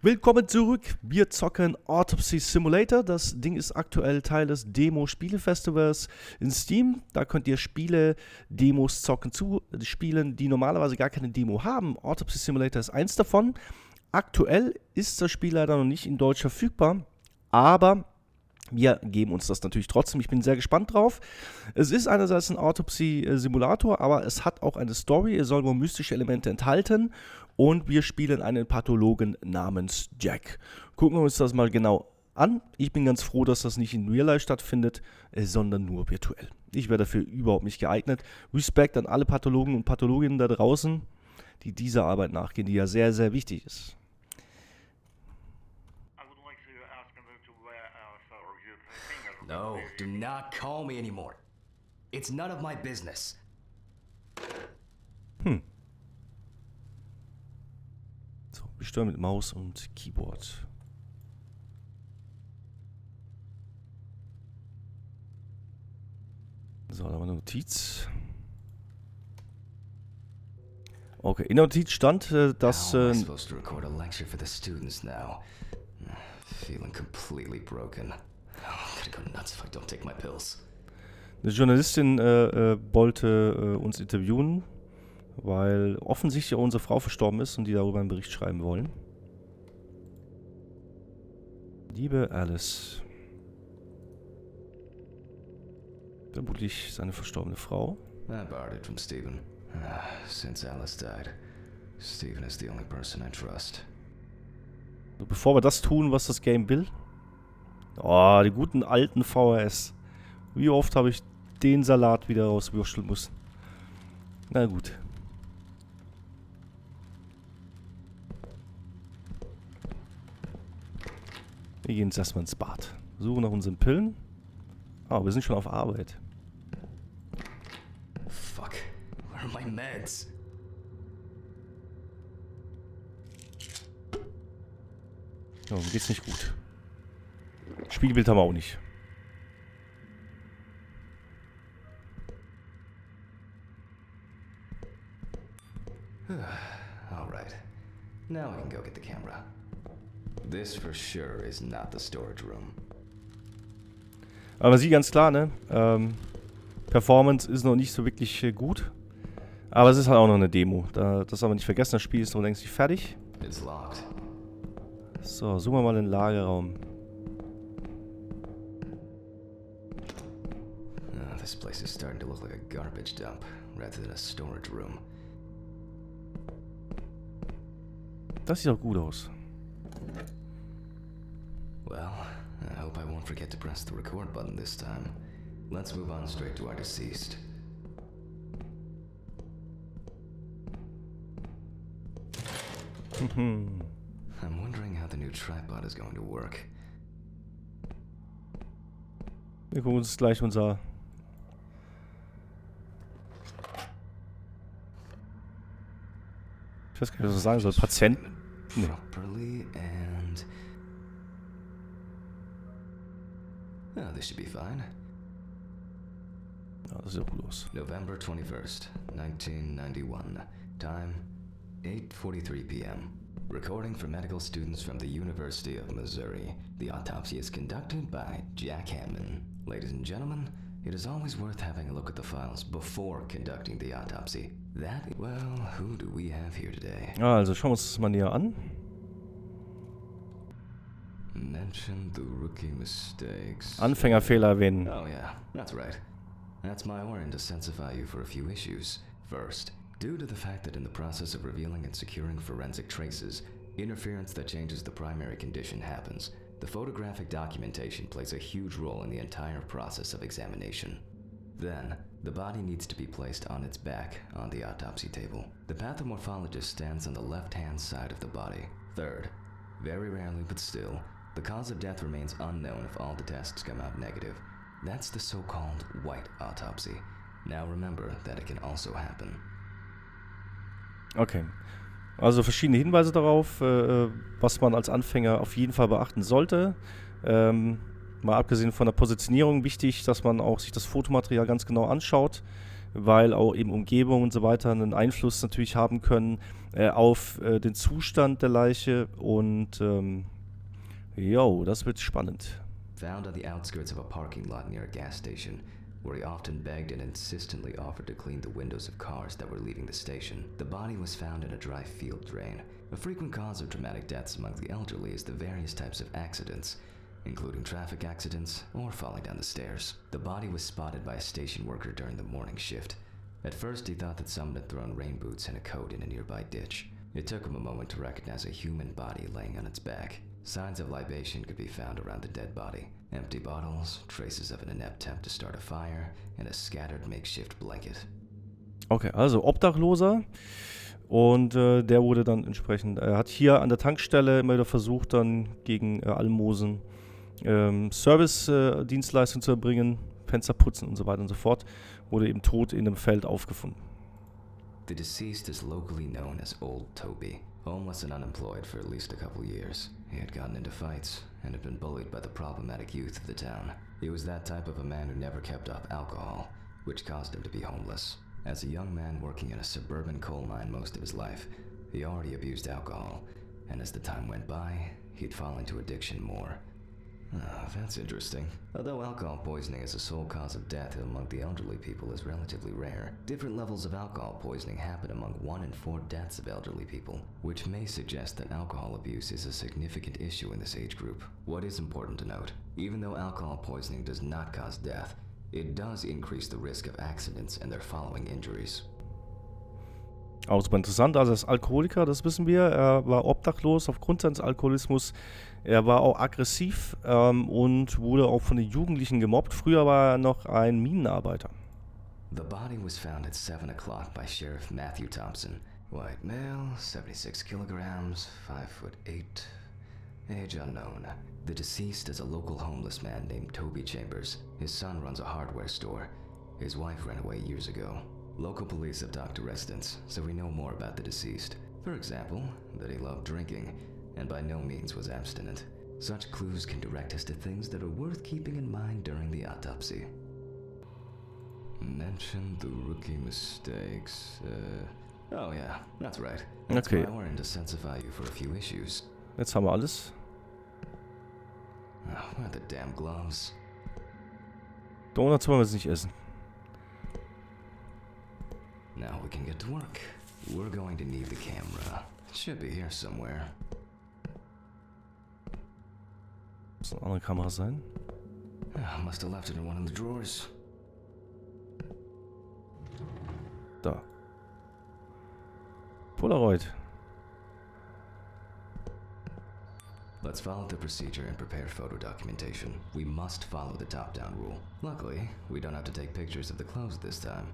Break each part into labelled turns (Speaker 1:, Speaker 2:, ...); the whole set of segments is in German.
Speaker 1: Willkommen zurück, wir zocken Autopsy Simulator. Das Ding ist aktuell Teil des Demo-Spiele-Festivals in Steam. Da könnt ihr Spiele-Demos zocken zu Spielen, die normalerweise gar keine Demo haben. Autopsy Simulator ist eins davon. Aktuell ist das Spiel leider noch nicht in Deutsch verfügbar, aber wir geben uns das natürlich trotzdem. Ich bin sehr gespannt drauf. Es ist einerseits ein Autopsy-Simulator, aber es hat auch eine Story. Es soll wohl mystische Elemente enthalten. Und wir spielen einen Pathologen namens Jack. Gucken wir uns das mal genau an. Ich bin ganz froh, dass das nicht in Real Life stattfindet, sondern nur virtuell. Ich wäre dafür überhaupt nicht geeignet. Respekt an alle Pathologen und Pathologinnen da draußen, die dieser Arbeit nachgehen, die ja sehr, sehr wichtig ist.
Speaker 2: No, do not call me anymore. It's none of my business.
Speaker 1: So, wir steuern mit Maus und Keyboard. So, da haben wir eine Notiz. Okay, in der Notiz stand, dass...
Speaker 2: How am I supposed to record a lecture for the students now? Feeling completely broken. I'm gonna go nuts if I don't take my pills.
Speaker 1: Eine Journalistin wollte uns interviewen, weil offensichtlich auch unsere Frau verstorben ist und die darüber einen Bericht schreiben wollen. Liebe Alice. Vermutlich seine verstorbene Frau.
Speaker 2: I borrowed it from Stephen. Since Alice died, Stephen is the only person I trust.
Speaker 1: So, bevor wir das tun, was das Game will. Oh, die guten alten VHS. Wie oft habe ich den Salat wieder rauswürscheln müssen. Na gut. Wir gehen jetzt erstmal ins Bad. Suchen nach unseren Pillen. Ah, wir sind schon auf Arbeit.
Speaker 2: Fuck, where are my meds?
Speaker 1: Ja, mir geht's nicht gut. Spiegelbild haben wir auch nicht.
Speaker 2: Alright, now we can go get the camera. This for sure is not the storage room.
Speaker 1: Aber man sieht ganz klar, ne? Performance ist noch nicht so wirklich gut. Aber es ist halt auch noch eine Demo. Das haben wir nicht vergessen, das Spiel ist noch längst nicht fertig.
Speaker 2: It's locked.
Speaker 1: So, suchen wir mal den Lagerraum.
Speaker 2: This place is starting to look like a garbage dump rather than a storage room.
Speaker 1: Das sieht auch gut aus.
Speaker 2: Well, I hope I won't forget to press the record button this time. Let's move on straight to our deceased. I'm wondering how the new tripod is going to work.
Speaker 1: Wir gucken uns gleich unser... Ich weiß gar nicht, was ich sagen soll. Patienten? Nee.
Speaker 2: Properly and... Oh, this should be fine.
Speaker 1: Ja, das sieht auch gut aus.
Speaker 2: November 21st, 1991. Time, 8:43 p.m. Recording for medical students from the University of Missouri. The autopsy is conducted by Jack Hammond. Ladies and gentlemen, it is always worth having a look at the files before conducting the autopsy. Well, who do we have here today?
Speaker 1: Ja, also schauen wir uns das mal näher an.
Speaker 2: Mention the rookie mistakes.
Speaker 1: Anfängerfehler erwähnen.
Speaker 2: Oh yeah, that's right. That's my warning to sensify you for a few issues. First, due to the fact that in the process of revealing and securing forensic traces, interference that changes the primary condition happens. The photographic documentation plays a huge role in the entire process of examination. Then, the body needs to be placed on its back on the autopsy table. The pathomorphologist stands on the left-hand side of the body. Third, very rarely but still, the cause of death remains unknown if all the tests come out negative. That's the so-called white autopsy. Now remember that it can also happen.
Speaker 1: Okay. Also verschiedene Hinweise darauf, was man als Anfänger auf jeden Fall beachten sollte. Mal abgesehen von der Positionierung wichtig, dass man auch sich das Fotomaterial ganz genau anschaut. weil auch eben Umgebung und so weiter einen Einfluss natürlich haben können auf den Zustand der Leiche und das wird spannend.
Speaker 2: Found on the outskirts of a parking lot near a gas station, where he often begged and insistently offered to clean the windows of cars that were leaving the station. The body was found in a dry field drain. A frequent cause of traumatic deaths among the elderly is the various types of accidents, including traffic accidents or falling down the stairs. The body was spotted by a station worker during the morning shift. At first, he thought that someone had thrown rain boots and a coat in a nearby ditch. It took him a moment to recognize a human body laying on its back. Signs of libation could be found around the dead body. Empty bottles, traces of an inept attempt to start a fire, and a scattered makeshift blanket.
Speaker 1: Okay, also Obdachloser. Und der wurde dann entsprechend, er hat hier an der Tankstelle immer wieder versucht, dann gegen Almosen Service-Dienstleistungen zu erbringen, Fenster putzen und so weiter und so fort, wurde eben tot in einem Feld aufgefunden.
Speaker 2: The deceased is locally known as Old Toby, homeless and unemployed for at least a couple years. He had gotten into fights and had been bullied by the problematic youth of the town. He was that type of a man who never kept up alcohol, which caused him to be homeless. As a young man working in a suburban coal mine most of his life, he already abused alcohol, and as the time went by, he'd fall into addiction more. That's interesting. Although alcohol poisoning as a sole cause of death among the elderly people is relatively rare, different levels of alcohol poisoning happen among 1 in 4 deaths of elderly people, which may suggest that alcohol abuse is a significant issue in this age group. What is important to note, even though alcohol poisoning does not cause death, it does increase the risk of accidents and their following injuries.
Speaker 1: Auch super interessant, also er ist Alkoholiker, das wissen wir. Er war obdachlos aufgrund seines Alkoholismus. Er war auch aggressiv und wurde auch von den Jugendlichen gemobbt. Früher war er noch ein Minenarbeiter.
Speaker 2: The body was found at 7 o'clock by Sheriff Matthew Thompson. White male, 76 kilograms, 5'8", age unknown. The deceased is a local homeless man named Toby Chambers. His son runs a hardware store. His wife ran away years ago. Local police have talked to residents, so we know more about the deceased. For example, that he loved drinking, and by no means was abstinent. Such clues can direct us to things that are worth keeping in mind during the autopsy. Mention the rookie mistakes. Oh yeah, that's right. That's
Speaker 1: Okay.
Speaker 2: why I wanted to sensify you for a few issues.
Speaker 1: Jetzt haben wir alles.
Speaker 2: Oh, where are the damn gloves?
Speaker 1: Donuts wollen wir jetzt nicht essen.
Speaker 2: Now we can get to work. We're going to need the camera. It should be here somewhere.
Speaker 1: Muss eine andere Kamera sein.
Speaker 2: Must have left it in one of the drawers.
Speaker 1: Da. Polaroid.
Speaker 2: Let's follow the procedure and prepare photo documentation. We must follow the top-down rule. Luckily, we don't have to take pictures of the clothes this time.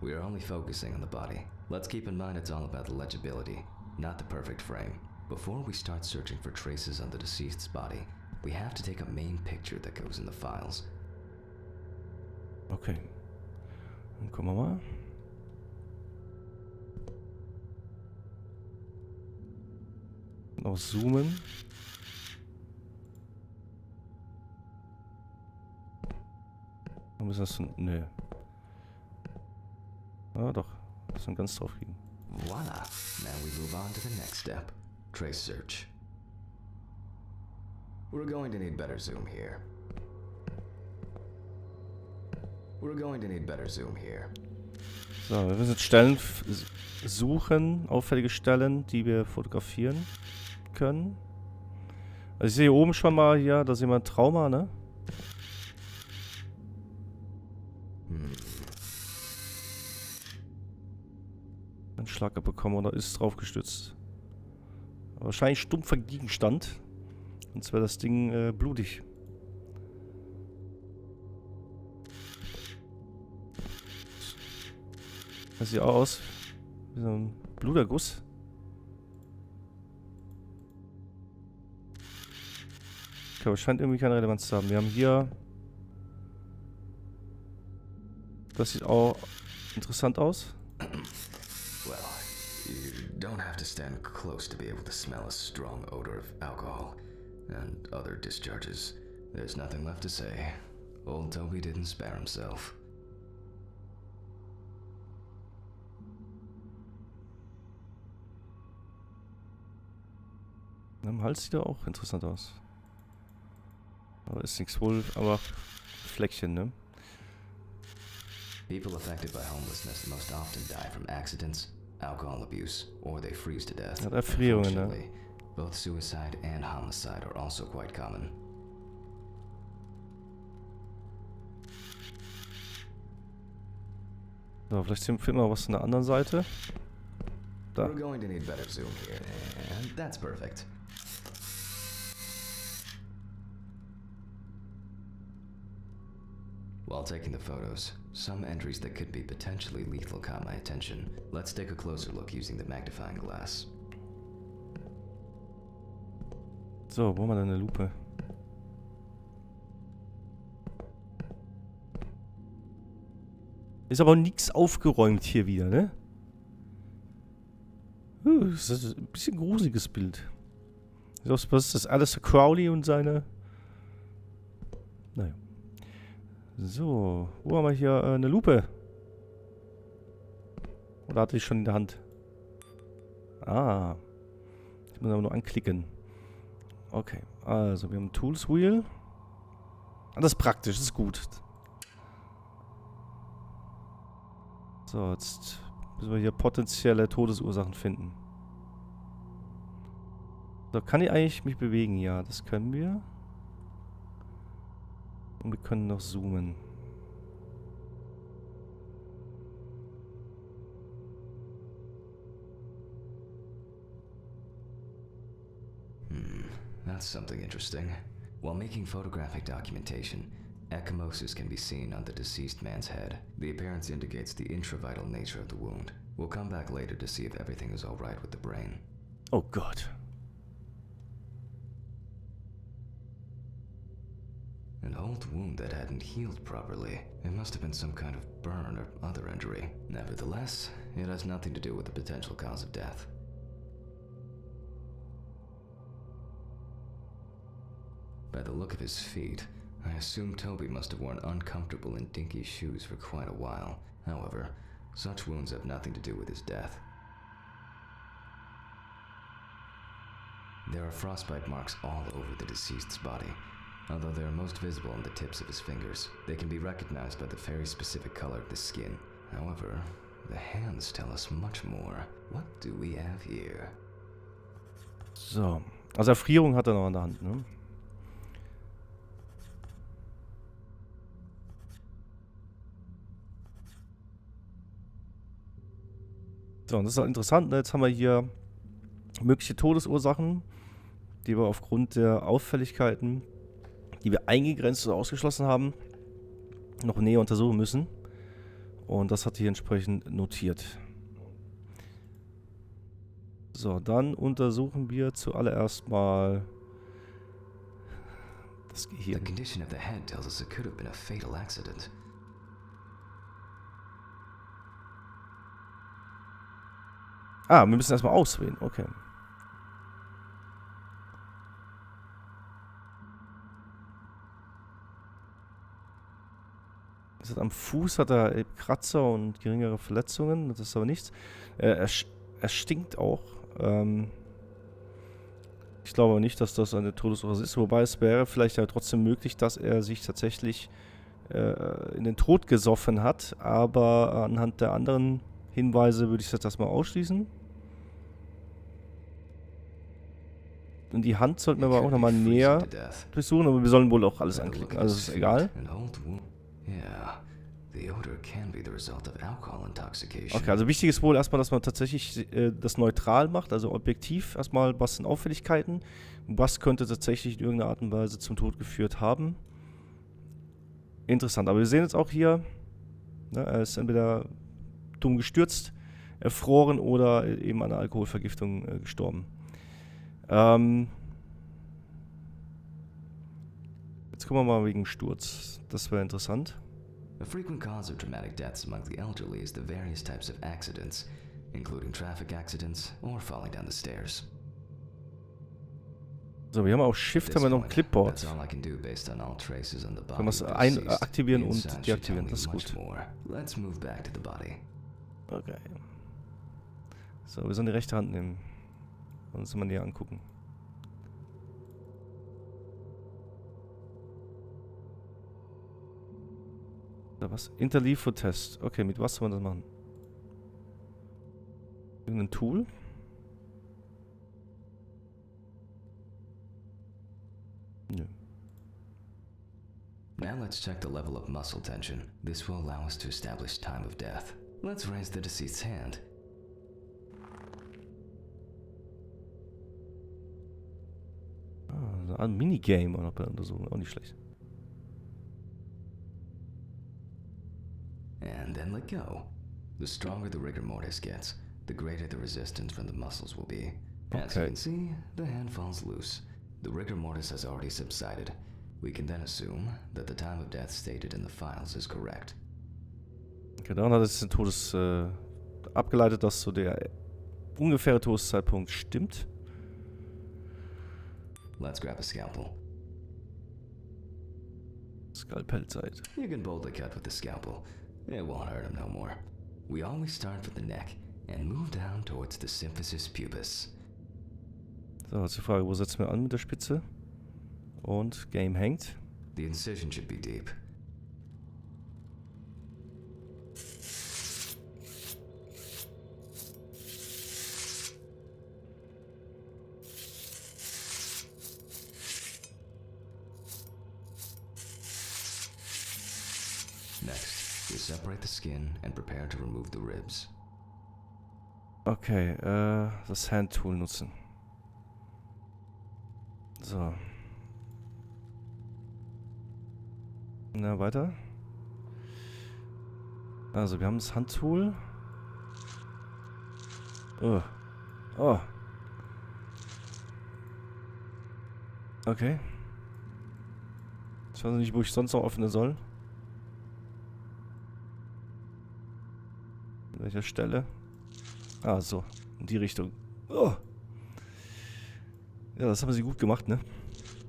Speaker 2: We are only focusing on the body. Let's keep in mind it's all about the legibility, not the perfect frame. Before we start searching for traces on the deceased's body, we have to take a main picture that goes in the files.
Speaker 1: Okay. Dann gucken wir mal. Noch zoomen. Dann müssen wir das... Nö. Ah, doch. Das kann ganz drauf liegen.
Speaker 2: Voila! Now we move on to the next step. Trace search. We're going to need better zoom here. We're going to need better zoom here.
Speaker 1: So, wir müssen jetzt Stellen suchen, auffällige Stellen, die wir fotografieren können. Also ich sehe hier oben schon mal hier, da sehen wir ein Trauma, ne? Einen Schlag abbekommen oder ist drauf gestützt. Wahrscheinlich stumpfer Gegenstand. Sonst wäre das Ding blutig. Das sieht auch aus wie so ein Bluterguss. Okay, aber scheint irgendwie keine Relevanz zu haben. Wir haben hier... Das sieht auch interessant aus.
Speaker 2: Well, you don't have to stand close to be able to smell a strong odor of alcohol and other discharges. There's nothing left to say. Old Toby didn't spare himself.
Speaker 1: Am Hals sieht er auch interessant aus. Aber ist nichts wohl, aber Fleckchen, ne?
Speaker 2: People affected by homelessness most often die from accidents, alcohol abuse, or they freeze to death.
Speaker 1: Hat Erfrierungen, ne?
Speaker 2: Unfortunately, both suicide and homicide are also quite common.
Speaker 1: So, vielleicht finden wir was von der anderen Seite. Da.
Speaker 2: We're going to need better zoom here, and that's perfect. While taking the photos, some entries that could be potentially lethal caught my attention. Let's take a closer look using the magnifying glass.
Speaker 1: So, wo haben wir denn eine Lupe? Ist aber nichts aufgeräumt hier wieder, ne? Das ist ein bisschen gruseliges Bild. Was ist das? Alistair Crowley und seine... Naja. So, wo haben wir hier eine Lupe? Oder hatte ich schon in der Hand? Ah. Ich muss aber nur anklicken. Okay, also wir haben ein Tools Wheel. Ah, das ist praktisch, das ist gut. So, jetzt müssen wir hier potenzielle Todesursachen finden. So, kann ich eigentlich mich bewegen? Ja, das können wir. Und wir können noch zoomen.
Speaker 2: That's something interesting. While making photographic documentation, ecchymosis can be seen on the deceased man's head. The appearance indicates the intravital nature of the wound. We'll come back later to see if everything is all right with the brain.
Speaker 1: Oh Gott.
Speaker 2: An old wound that hadn't healed properly. It must have been some kind of burn or other injury. Nevertheless, it has nothing to do with the potential cause of death. By the look of his feet, I assume Toby must have worn uncomfortable and dinky shoes for quite a while. However, such wounds have nothing to do with his death. There are frostbite marks all over the deceased's body. Although they are most visible on the tips of his fingers, they can be recognized by the very specific color of the skin. However, the hands tell us much more. What do we have here?
Speaker 1: So, also Erfrierung hat er noch an der Hand, ne? So, und das ist halt interessant, ne? Jetzt haben wir hier mögliche Todesursachen, die wir aufgrund der Auffälligkeiten, die wir eingegrenzt oder ausgeschlossen haben, noch näher untersuchen müssen. Und das hat hier entsprechend notiert. So, dann untersuchen wir zuallererst mal das Gehirn.
Speaker 2: The condition of the head tells us it could have been a fatal accident.
Speaker 1: Ah, wir müssen erstmal auswählen, okay. Das hat am Fuß hat er Kratzer und geringere Verletzungen, das ist aber nichts. Er stinkt auch. Ich glaube nicht, dass das eine Todesursache ist, wobei es wäre vielleicht ja trotzdem möglich, dass er sich tatsächlich in den Tod gesoffen hat, aber anhand der anderen Hinweise würde ich das erstmal ausschließen. Und die Hand sollten wir aber auch nochmal näher durchsuchen, aber wir sollen wohl auch alles anklicken, also ist egal. Okay, also wichtig ist wohl erstmal, dass man tatsächlich das neutral macht, also objektiv erstmal, was sind Auffälligkeiten, was könnte tatsächlich in irgendeiner Art und Weise zum Tod geführt haben. Interessant, aber wir sehen jetzt auch hier, ne, er ist entweder dumm gestürzt, erfroren oder eben an einer Alkoholvergiftung gestorben. Jetzt gucken wir mal wegen Sturz. Das wäre interessant.
Speaker 2: A frequent cause of dramatic deaths among the elderly is the various types of accidents, including traffic accidents or falling down the stairs.
Speaker 1: So, wir haben auch Shift, haben wir noch ein Clipboard. Können wir es aktivieren und deaktivieren, das ist gut. Okay. So, wir sollen die rechte Hand nehmen und uns mal näher angucken. Da was? Interleave-Test. Okay, mit was soll man das machen? Irgendein Tool? Nö.
Speaker 2: Now let's check the level of muscle tension. This will allow us to establish time of death. Let's raise the deceased's hand.
Speaker 1: Ah, ein Minigame oder so. Auch nicht schlecht.
Speaker 2: And then let go. The stronger the rigor mortis gets, the greater the resistance from the muscles will be. As you can see, the hand falls loose. The rigor mortis has already subsided. We can then assume that the time of death stated in the files is correct.
Speaker 1: Okay, daran hat es den abgeleitet, dass so der ungefähre Todeszeitpunkt stimmt.
Speaker 2: Let's grab a scalpel.
Speaker 1: Skalpellzeit.
Speaker 2: You can boldly cut with the scalpel. It won't hurt him no more. We always start with the neck and move down towards the symphysis pubis.
Speaker 1: So, jetzt die Frage, wo setzen wir an mit der Spitze? Und Game hängt.
Speaker 2: The incision should be deep. Next, we separate the skin and prepare to remove the ribs.
Speaker 1: Okay, das Handtool nutzen. So. Na, weiter. Also, wir haben das Handtool. Oh. Oh. Okay. Ich weiß nicht, wo ich sonst noch öffnen soll. An welcher Stelle? Ah, so. In die Richtung. Oh. Ja, das haben sie gut gemacht, ne?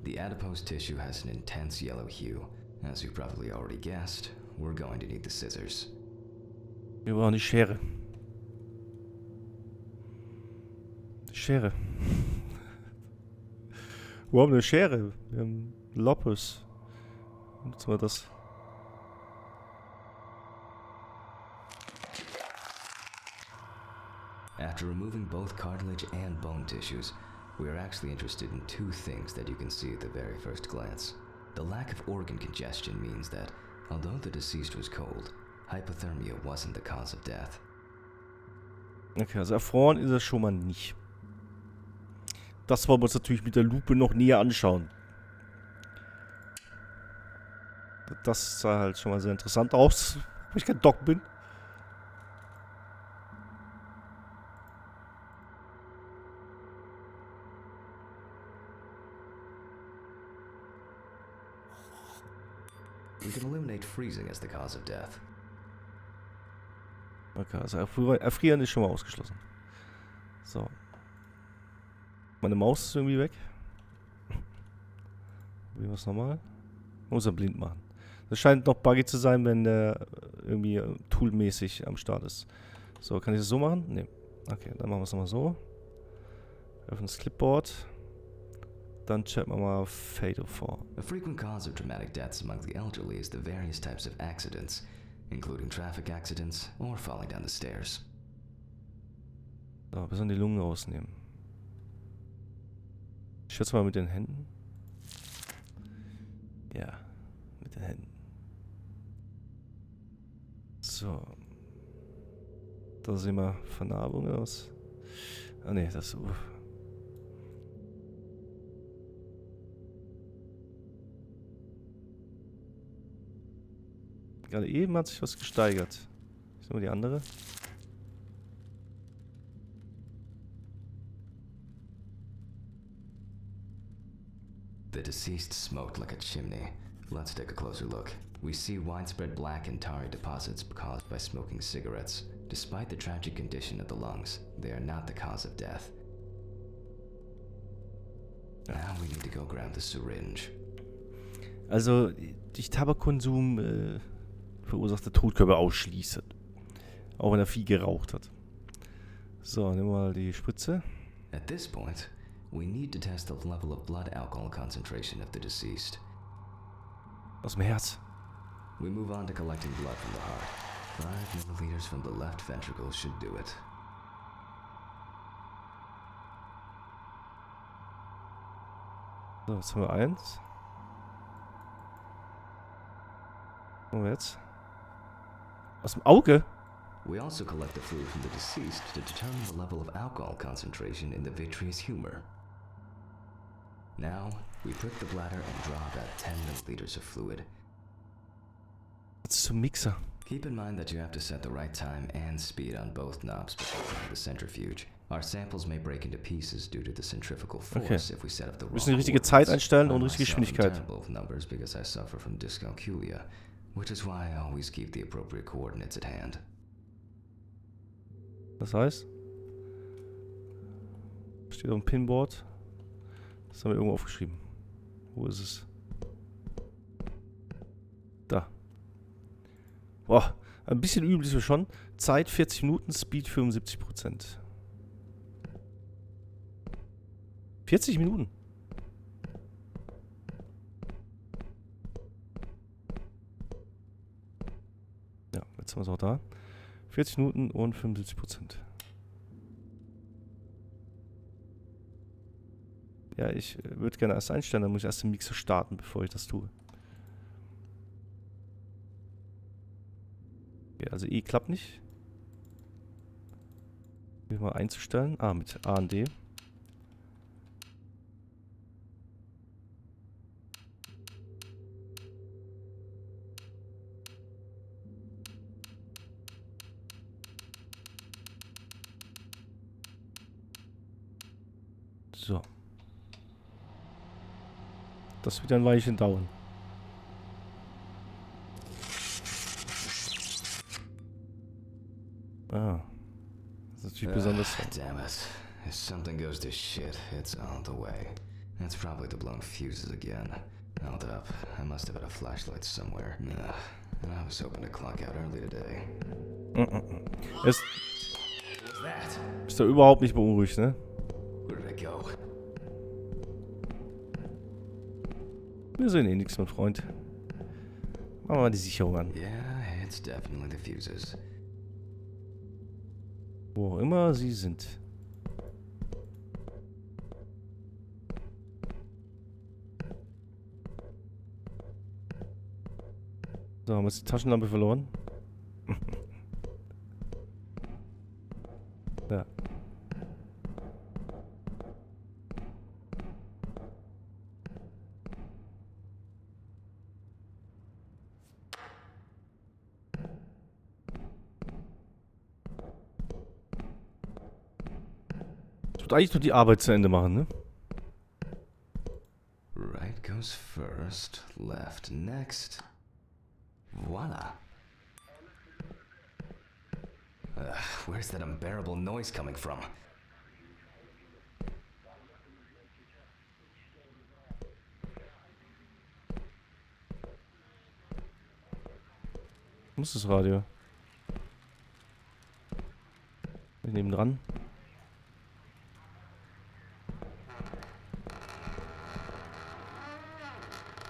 Speaker 2: The adipose tissue has an intense yellow hue. As you probably already guessed, we're going to need the scissors.
Speaker 1: Wir brauchen die Schere. Die Schere. Wir haben eine Schere. Wir haben Loppes. Nutzen wir das.
Speaker 2: After removing both cartilage and bone tissues, we are actually interested in two things that you can see at the very first glance. The lack of organ congestion means that, although the deceased was cold, hypothermia wasn't the cause of death.
Speaker 1: Okay, also erfroren ist es schon mal nicht. Das wollen wir uns natürlich mit der Lupe noch näher anschauen. Das sah halt schon mal sehr interessant aus, weil ich kein Doc bin.
Speaker 2: We can eliminate freezing as the cause of death.
Speaker 1: Okay, also erfrieren ist schon mal ausgeschlossen. So. Meine Maus ist irgendwie weg. Wie wir es nochmal? Muss er blind machen. Das scheint noch buggy zu sein, wenn der irgendwie toolmäßig am Start ist. So, kann ich das so machen? Ne. Okay, dann machen wir es nochmal so. Öffnen das Clipboard. Dann checken wir mal Fatal vor.
Speaker 2: A frequent cause of traumatic deaths among the elderly is the various types of accidents, including traffic accidents or falling down the stairs.
Speaker 1: So, wir sollen die Lungen rausnehmen. Ich schätze mal mit den Händen. Ja, mit den Händen. So. Da sehen wir Vernarbungen aus. Ah ne, das ist... Gerade eben hat sich was gesteigert. Ich sag mal die andere.
Speaker 2: The deceased smoked like a chimney. Let's take a closer look. We see widespread black and tarry deposits caused by smoking cigarettes. Despite the tragic condition of the lungs, they are not the cause of death. Now we need to go grab the syringe.
Speaker 1: Also, durch Tabakkonsum verursachte Totkörper ausschließen. Auch wenn er viel geraucht hat. So, nehmen wir mal die Spritze.
Speaker 2: At this point, we need to test the level of blood alcohol concentration of the deceased.
Speaker 1: Aus dem Herz.
Speaker 2: We move on to collecting blood from the heart. 5 milliliters from the left ventricle should do it.
Speaker 1: So, jetzt haben wir 1. Und jetzt? Aus dem Auge?
Speaker 2: We also collect the fluid from the deceased to determine the level of alcohol concentration in the vitreous humor. Now, we prick the bladder and draw about 10 milliliters of fluid.
Speaker 1: Jetzt zum Mixer.
Speaker 2: Keep in mind that you have to set the right time and speed on both knobs before running the centrifuge. Our samples may break into pieces due to the centrifugal force if we set up the wrong
Speaker 1: Wir müssen die richtige Zeit einstellen und richtige
Speaker 2: I myself
Speaker 1: Geschwindigkeit.
Speaker 2: return both numbers because I suffer from dyscalculia, which is why I always keep the appropriate coordinates at hand.
Speaker 1: Das heißt, steht auf dem Pinboard. Das haben wir irgendwo aufgeschrieben. Wo ist es? Da. Boah, ein bisschen üben ist wir schon. Zeit 40 Minuten, Speed 75%. 40 Minuten. Ja, jetzt haben wir es auch da. 40 Minuten und 75%. Ja, ich würde gerne erst einstellen, dann muss ich erst den Mixer starten, bevor ich das tue. Okay, also E klappt nicht. Will ich mal einzustellen. Ah, mit A und D. So. Das wird ein Weilchen dauern. Ah. Das ist natürlich besonders.
Speaker 2: Damn it. If something goes to shit, it's on the way. That's probably the blown fuses again. Hold up. I must have had a flashlight somewhere. And I was hoping to clock out early today.
Speaker 1: Ist doch überhaupt nicht beunruhigt, ne?
Speaker 2: Where did I go?
Speaker 1: Wir sehen eh nichts, mein Freund. Machen wir mal die Sicherung an.
Speaker 2: Yeah, it's definitely the fuses.
Speaker 1: Wo auch immer sie sind. So, haben wir jetzt die Taschenlampe verloren? Ja. Ich würde eigentlich nur die Arbeit zu Ende machen, ne?
Speaker 2: Right goes first, left next. Voila. Where's that unbearable noise coming from?
Speaker 1: Wo ist das Radio? Wir nehmen dran.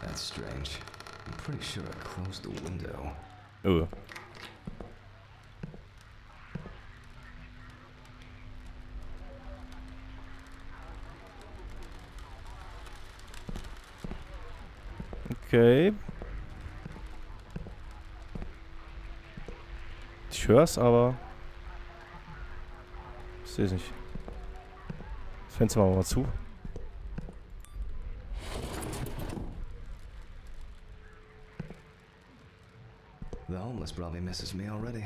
Speaker 2: That's strange. I'm pretty sure I closed the window.
Speaker 1: Oh. Okay. Ich hör's, aber ich sehe es nicht. Das Fenster machen wir mal zu.
Speaker 2: The homeless probably misses me already.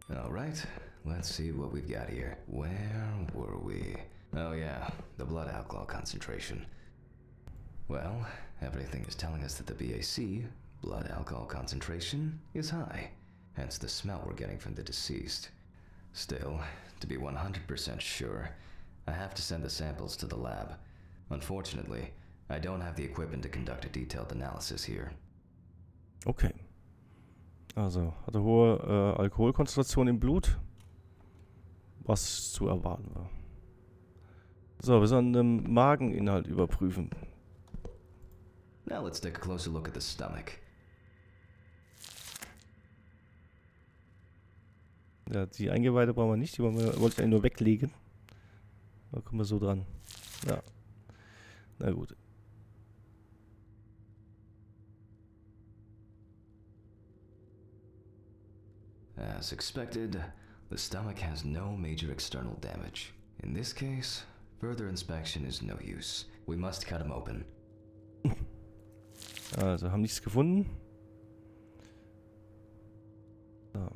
Speaker 2: Alright, let's see what we've got here. Where were we? Oh yeah, the blood alcohol concentration. Well, everything is telling us that the BAC, blood alcohol concentration, is high. Hence the smell we're getting from the deceased. Still, to be 100% sure, I have to send the samples to the lab. Unfortunately, I don't have the equipment to conduct a detailed analysis here.
Speaker 1: Okay. Also, hatte hohe Alkoholkonzentration im Blut. was zu erwarten war. So, wir sollen den Mageninhalt überprüfen.
Speaker 2: Now let's take a closer look at the stomach.
Speaker 1: Ja, die Eingeweide brauchen wir nicht, die wollte ich eigentlich nur weglegen. Da kommen wir so dran. Ja. Na gut.
Speaker 2: As expected, the stomach has no major external damage. In this case, further inspection is no use. We must cut him open.
Speaker 1: Also, haben nichts gefunden. So.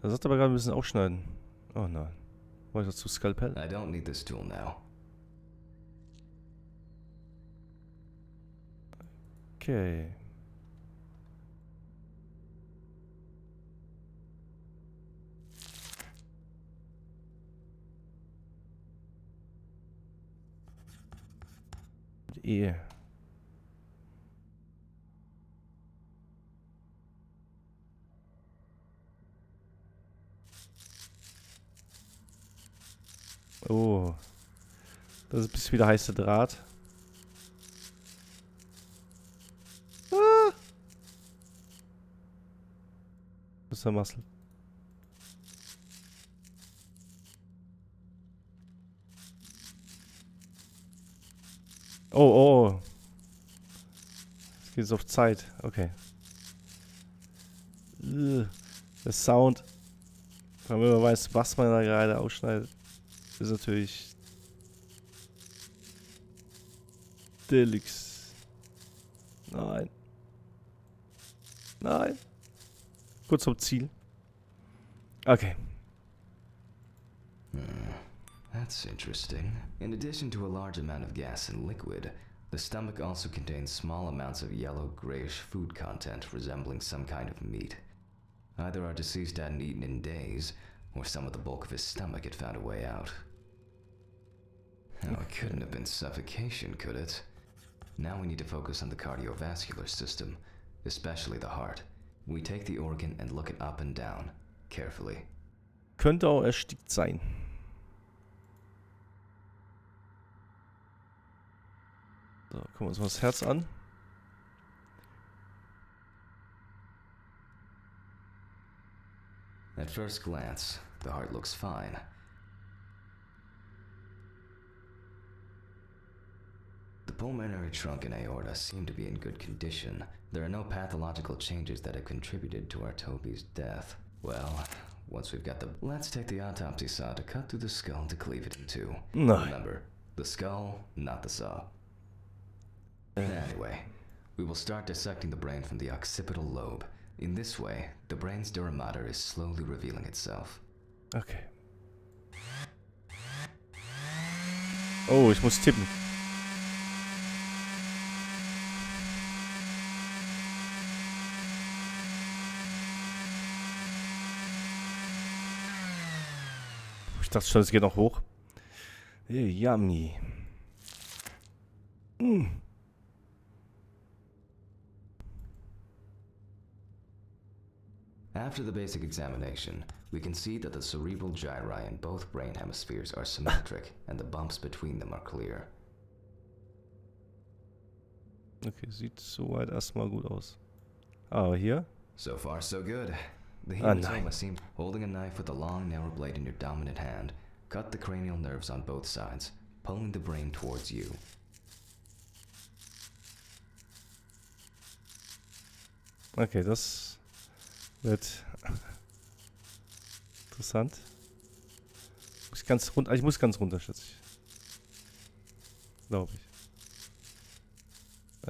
Speaker 1: Er sagt aber gerade, wir müssen aufschneiden. Oh nein. Weiter zu Skalpell.
Speaker 2: I don't need this tool now.
Speaker 1: Okay. Ehe. Oh. Das ist bis wieder heißer Draht. Ah! Das ist der Muscle. Oh, oh. Jetzt geht es auf Zeit. Okay. Der Sound, wenn man weiß, was man da gerade ausschneidet, ist natürlich Deluxe. Nein. Nein. Kurz zum Ziel. Okay.
Speaker 2: That's interesting. In addition to a large amount of gas and liquid, the stomach also contains small amounts of yellow-grayish food content resembling some kind of meat. Either our deceased hadn't eaten in days, or some of the bulk of his stomach had found a way out. Oh, it couldn't have been suffocation, could it? Now we need to focus on the cardiovascular system, especially the heart. We take the organ and look it up and down, carefully.
Speaker 1: Könnte auch erstickt sein. So, gucken wir uns mal das Herz an.
Speaker 2: At first glance, the heart looks fine. The pulmonary trunk and aorta seem to be in good condition. There are no pathological changes that have contributed to our Toby's death. Well, once we've got the... Let's take the autopsy saw to cut through the skull to cleave it in two.
Speaker 1: No.
Speaker 2: Remember, the skull, not the saw. Anyway, we will start dissecting the brain from the occipital lobe. In this way, the brain's dura mater is slowly revealing itself.
Speaker 1: Okay. Oh, ich muss tippen. Ich dachte schon, es geht noch hoch. Hey, yummy.
Speaker 2: After the basic examination, we can see that the cerebral gyri in both brain hemispheres are symmetric and the bumps between them are clear.
Speaker 1: Okay, sieht soweit erstmal gut aus. Aber hier?
Speaker 2: So far, so good. The
Speaker 1: Ah,
Speaker 2: hematoma
Speaker 1: nein.
Speaker 2: seems holding a knife with a long, narrow blade in your dominant hand. Cut the cranial nerves on both sides, pulling the brain towards you.
Speaker 1: Okay, das wird interessant. Ich muss ganz runter, schätze ich. Glaube ich.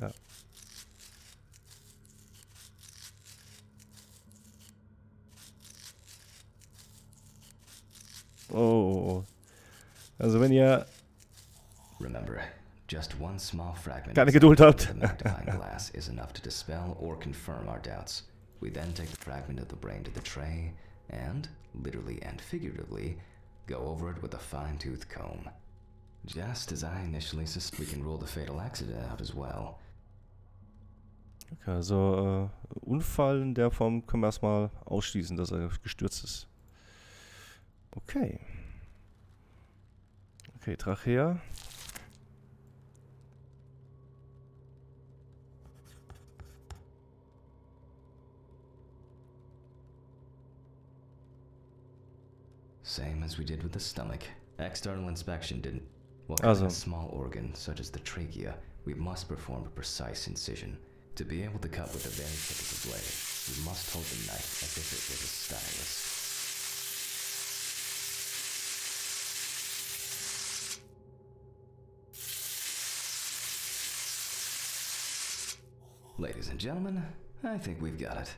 Speaker 1: Ja. Oh. Also wenn ihr
Speaker 2: Remember, just one small fragment
Speaker 1: keine Geduld habt.
Speaker 2: of the magnifying glass is enough to dispel or confirm our doubts. We then take the fragment of the brain to the tray and, literally and figuratively, go over it with a fine-tooth comb. Just as I initially suspected, we can rule the fatal accident out as well.
Speaker 1: Okay, also Unfall in der Form können wir erstmal ausschließen, dass er gestürzt ist. Okay. Okay, Trachea.
Speaker 2: Same as we did with the stomach. External inspection didn't. While cutting a small organ, such as the trachea, we must perform a precise incision. To be able to cut with a very typical blade, we must hold the knife as if it was a stylus. Ladies and gentlemen, I think we've got it.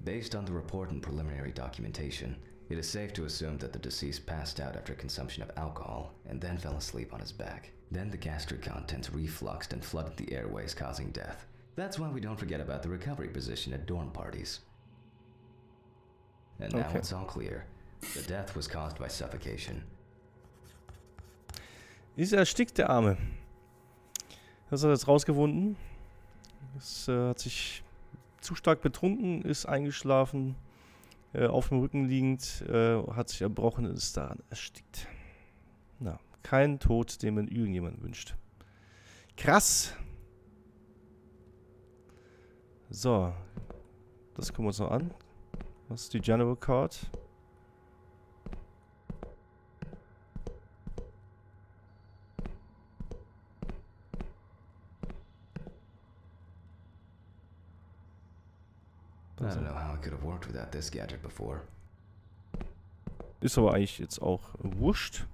Speaker 2: Based on the report and preliminary documentation, it is safe to assume that the deceased passed out after consumption of alcohol and then fell asleep on his back. Then the gastric contents refluxed and flooded the airways, causing death. That's why we don't forget about the recovery position at dorm parties. And now it's all clear. The death was caused by suffocation.
Speaker 1: Ist erstickt, der Arme. Das hat er jetzt rausgefunden. Es hat sich zu stark betrunken, ist eingeschlafen, auf dem Rücken liegend, hat sich erbrochen und ist daran erstickt. Na, kein Tod, den man irgendjemandem wünscht. Krass! So, das gucken wir uns noch an. Was ist die General Card?
Speaker 2: I don't know how it could have worked without this gadget before.
Speaker 1: Ist aber eigentlich jetzt auch wurscht.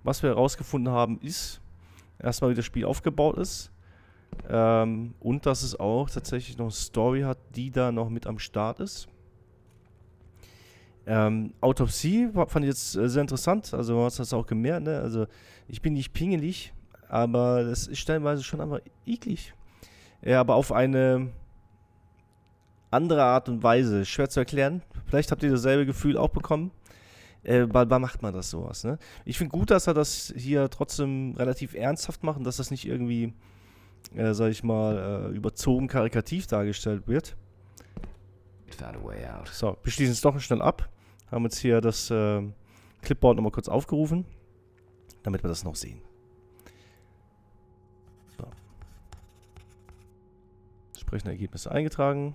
Speaker 1: Was wir herausgefunden haben, ist erstmal, wie das Spiel aufgebaut ist. Und dass es auch tatsächlich noch eine Story hat, die da noch mit am Start ist. Autopsie fand ich jetzt sehr interessant. Also du hast das auch gemerkt, ne? Also ich bin nicht pingelig, aber das ist stellenweise schon einfach eklig. Ja, aber auf eine andere Art und Weise. Schwer zu erklären. Vielleicht habt ihr dasselbe Gefühl auch bekommen. Wann macht man das sowas, ne? Ich finde gut, dass er das hier trotzdem relativ ernsthaft macht und dass das nicht irgendwie, sag ich mal, überzogen karikativ dargestellt wird. So, wir schließen es doch schnell ab. Haben jetzt hier das Clipboard nochmal kurz aufgerufen, damit wir das noch sehen. So. Entsprechende Ergebnisse eingetragen.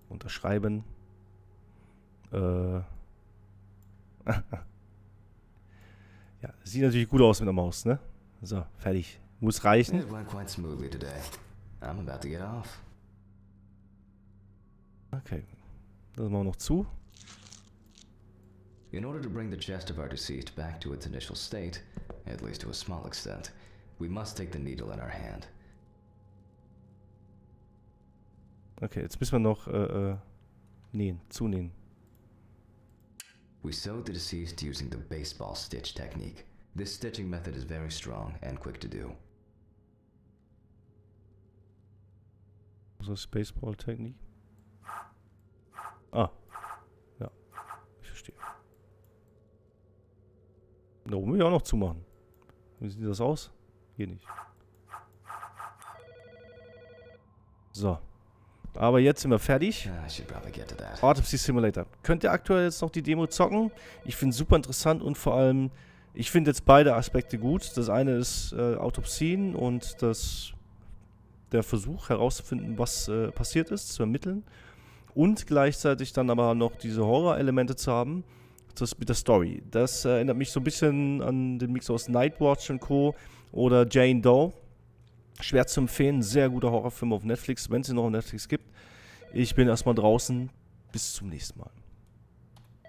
Speaker 1: Unterschreiben. Ja, sieht natürlich gut aus mit der Maus, ne? So, fertig. Muss reichen. Okay. Das machen wir noch zu.
Speaker 2: In order to bring the chest of our deceased back to its initial state, at least to a small extent, we must take the needle in our hand.
Speaker 1: Okay, jetzt müssen wir noch nähen, zunähen.
Speaker 2: We sewed the deceased using the baseball stitch technique. This stitching method is very strong and quick to do.
Speaker 1: Was ist Baseball-Technik? Ah. Ja. Ich verstehe. Da oben will ich auch noch zumachen. Wie sieht das aus? Geht nicht. So. Aber jetzt sind wir fertig. Autopsy Simulator. Könnt ihr aktuell jetzt noch die Demo zocken? Ich finde es super interessant und vor allem, ich finde jetzt beide Aspekte gut. Das eine ist Autopsien und der Versuch herauszufinden, was passiert ist, zu ermitteln. Und gleichzeitig dann aber noch diese Horror-Elemente zu haben, das mit der Story. Das erinnert mich so ein bisschen an den Mix aus Nightwatch und Co. oder Jane Doe. Schwer zu empfehlen, sehr guter Horrorfilm auf Netflix, wenn es ihn noch auf Netflix gibt. Ich bin erstmal draußen. Bis zum nächsten Mal.